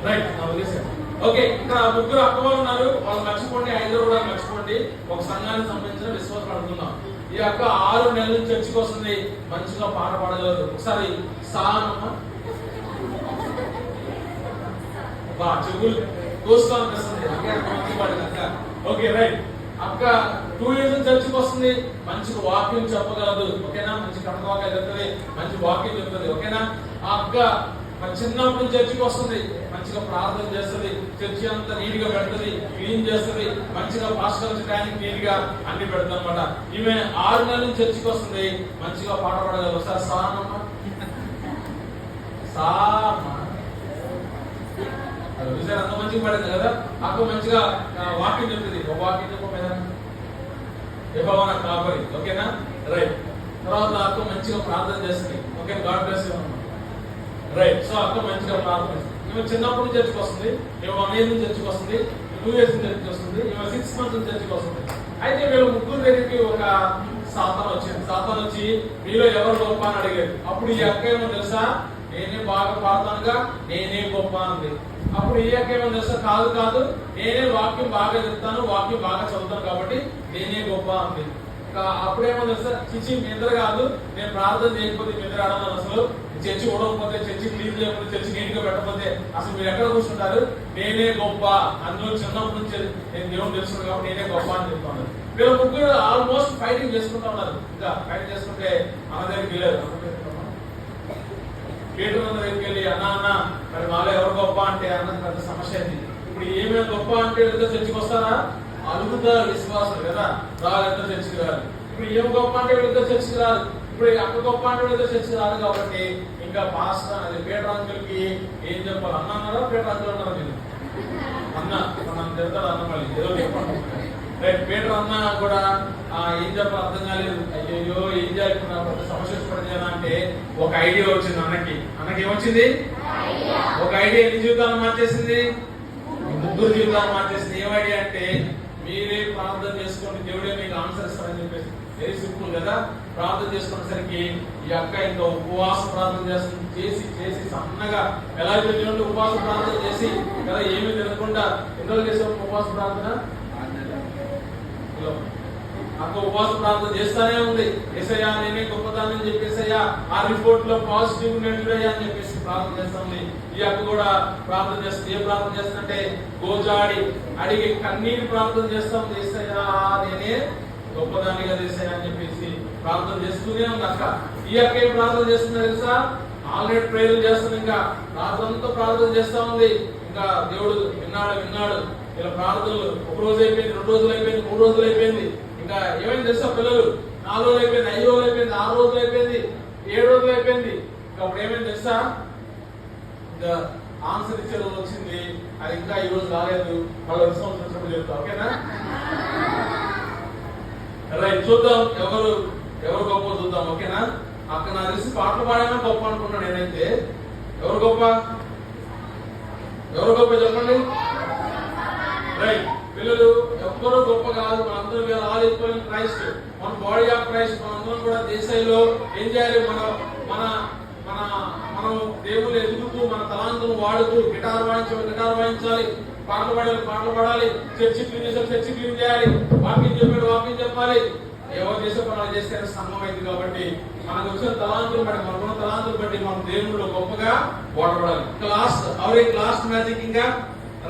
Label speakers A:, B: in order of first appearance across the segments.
A: Right okay. ఇక్కడ ముగ్గురు అక్కవాళ్ళు ఉన్నారు, వాళ్ళు మర్చిపోండి, ఐదుగురు కూడా మర్చిపోండి. ఒక సంఘానికి సంబంధించిన విశ్వాసం పడుతున్నాం. ఈ అక్క 6 నెలల నుంచి చర్చికి వస్తుంది, మంచిగా పాట పాడగలదు. ఒకసారి సానమ్మ చెవులు కోస్తా అనిపిస్తుంది. మంచి పాడింది అక్క. Okay right. అక్క 2 years చర్చికి వస్తుంది, మంచిగా వాక్యం చెప్పగలదు. ఓకేనా? మంచి కథవాక్యం చెప్తుంది, మంచి వాక్యం చెప్తుంది. ఓకేనా? ఆ అక్క చిన్నప్పటి నుంచి చర్చికి వస్తుంది, మంచిగా ప్రార్థన చేస్తుంది, చర్చి అంతా నీట్ గా పెడుతుంది, క్లీన్ చేస్తుంది, మంచిగా పాస్టర్ టైంకి నీట్ గా అన్ని పెడుతుంది అనమాట. ఈమె 6 నెలల నుంచి చర్చికి వస్తుంది, మంచిగా పాట పాడగలరు. ఒకసారి సానమ్మ అంత మంచిగా పడింది కదా. అక్క మంచిగా వాక్యం చెప్తుంది. ఒక వాక్యం చెప్ప కాబరి. ఓకేనా? రైట్. తర్వాత అక్క మంచిగా ప్రార్థన చేస్తుంది. Okay, God bless you. Right. So అక్క మంచిగా ప్రార్థన చేస్తుంది. ఈమె చిన్నప్పటి నుంచి చర్చికి వస్తుంది, ఈమె 1 year నుంచి చర్చికి వస్తుంది, 2 years నుంచి చర్చికి వస్తుంది, ఈమె 6 months నుంచి చర్చికి వస్తుంది. అయితే వీళ్ళు ముగ్గురు దగ్గరికి ఒక సాతాను వచ్చింది. సాతాను వచ్చి మీలో ఎవరు గొప్ప అని అడిగారు. అప్పుడు ఈ అక్క ఏమో తెలుసా, నేనే బాగా పాడతానుగా, నేనే గొప్ప అంది. అప్పుడు ఈ అక్క ఏమో తెలుసా, కాదు కాదు, నేనే వాక్యం బాగా చెప్తాను, వాక్యం బాగా చదువుతాను కాబట్టి నేనే గొప్ప అంది. అప్పుడేమో తెలుసా, చిచి నిద్ర కాదు, నేను ప్రార్థన చేయకపోతే నిద్ర ఆడను, అసలు చర్చి ఓడకపోతే, చర్చి క్లీన్ చేయకపోతే, చర్చి నీట్ గా పెట్టకపోతే అసలు మీరు ఎక్కడ కూర్చుంటారు, నేనే గొప్ప, అందులో చిన్నప్పటి నుంచి నేను దేవుని తెలుసుకున్నాను కాబట్టి నేనే గొప్ప అని చెప్తాను. వీళ్ళు ముగ్గురు ఆల్మోస్ట్ ఫైటింగ్ చేసుకుంటా ఉన్నారు. ఇంకా ఫైటింగ్ చేసుకుంటే అన్న దగ్గరికి వెళ్ళారు. పీటర్ అన్న దగ్గరికి వెళ్ళి, అన్న మరి మాలో ఎవరు గొప్ప అంటే అన్నది పెద్ద సమస్య అయింది. ఇప్పుడు ఏమైనా గొప్ప అంటే ఏదో చర్చికి వస్తారా, అలుగుతారు విశ్వాసం కదా, రాళ్ళతో చర్చికి రాదు. ఇప్పుడు ఏం గొప్ప అంటే వీళ్ళతో చర్చికి రాదు. ఇప్పుడు అక్క గొప్ప అంటే వీళ్ళతో చర్చికి రాదు. కాబట్టి ఇంకా పాస్టర్ అది పీటర్ అంకుల్కి ఏం చెప్పాలి, అన్న అన్నారా పీటర్ అంకుల్ అన్నారా? మీరు అన్న మనం చెప్తారు అన్న మళ్ళీ ఏదో చెప్పండి. రైట్. పీటర్ అన్న కూడా ఏం చెప్పాలి అర్థం కాలేదు. అయ్యో ఏం చేయాలనుకున్నా, పెద్ద సమస్య పడింది అంటే ఒక ఐడియా వచ్చింది అన్నకి. అన్నకి ఏమొచ్చింది? ఒక ఐడియా. ఎన్ని జీవితాలు మార్చేసింది? ముగ్గురు జీవితాలు మార్చేసింది. ఏం ఐడియా అంటే, మీరే ప్రార్థన చేసుకోండి, దేవుడే మీకు ఆన్సర్ ఇస్తారని చెప్పేసి. వెరీ సింపుల్ కదా. ప్రార్థన చేసుకునేసరికి ఈ అక్క ఇంకా ఉపవాస ప్రార్థన చేసి చేసి సన్నగా ఎలా పెట్టినట్టు ఉపవాస ప్రార్థన చేసి కదా, ఏమీ తినకుండా ఎన్నో చేసాం ఉపవాస ప్రార్థన. అక్క ఉపవాస ప్రార్థన చేస్తానే ఉంది. ఏసయ్యా నేనే గొప్పదాన్ని చెప్పేసయ్యా, ఆ రిపోర్ట్ లో పాజిటివ్ నెగిటివ్ అని చెప్పేసి ప్రార్థన చేస్తుంది. ఈ అక్క కూడా ప్రార్థన చేస్తుంది. ఏం ప్రార్థన చేస్తుందంటే, గోజాడి అడిగి కన్నీటి ప్రార్థన చేస్తాం. ఏసయ్యా నేనే గొప్పదానిగా చేసాయా అని చెప్పేసి ప్రార్థన చేస్తూనే ఉంది అక్క. ఈ అక్క ఏం ప్రార్థన చేస్తుందో తెలుసా, ఆల్రెడీ ప్రేయర్లు చేస్తుంది. ఇంకా రాత్రంతా ప్రార్థన చేస్తా ఉంది. ఇంకా దేవుడు విన్నాడు. ఇలా ప్రార్థనలు 1 రోజు అయిపోయింది, 2 రోజులు అయిపోయింది, 3 రోజులు అయిపోయింది. ఇంకా ఏమైంది తెలుసా, పిల్లలు 4 రోజులు అయిపోయింది, 5 రోజులు అయిపోయింది, 6 రోజులు అయిపోయింది, 7 రోజులు అయిపోయింది. ఇంకా అప్పుడు ఏమైంది తెలుసా, ఇంకా ఆన్సర్ ఇచ్చే రోజు వచ్చింది. అది ఇంకా ఈ రోజు రాలేదు. మళ్ళీ రిసోర్స్ వచ్చినప్పుడు చెప్తా. ఓకేనా? రైట్. చూద్దాం ఎవరు గొప్ప చూద్దాం. ఓకేనా? అక్కడ నాకు తెలిసి పాటలు పాడేనా గొప్ప అనుకున్నాను నేనైతే. ఎవరు గొప్ప చెప్పండి. రైట్. పిల్లలు ఎవ్వరూ గొప్ప కాదు. మనందరం వేరే ఆల్ ఈక్వల్ ఇన్ క్రైస్ట్. మన బాడీ ఆఫ్ క్రైస్ట్. మనందరం కూడా దేశంలో ఏం చేయాలి, మనం దేవుళ్ళు ఎదుగుతూ మన తలాంతును వాడుతూ గిటార్ వాయించాలి, పాటలు పాడాలి, చర్చి క్లీన్ చేయాలి, వాకింగ్ చెప్పాలి. ఎవరు చేసే పనులు చేస్తే సంఘం అయింది. కాబట్టి మనకు వచ్చిన తలాంతులు బట్టి, మనకున్న తలాంతులు బట్టి మనం దేవుళ్ళు గొప్పగా వాడబడాలి. క్లాస్ మ్యాజిక్ ఇంకా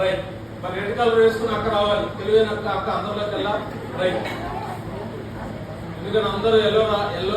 A: రైట్. మరి రెడ్ కలర్ వేసుకుని అక్కడ రావాలి. తెలివైన అక్క అందరిలోకి వెళ్ళా. రైట్. ఎందుకంటే అందరూ ఎల్లో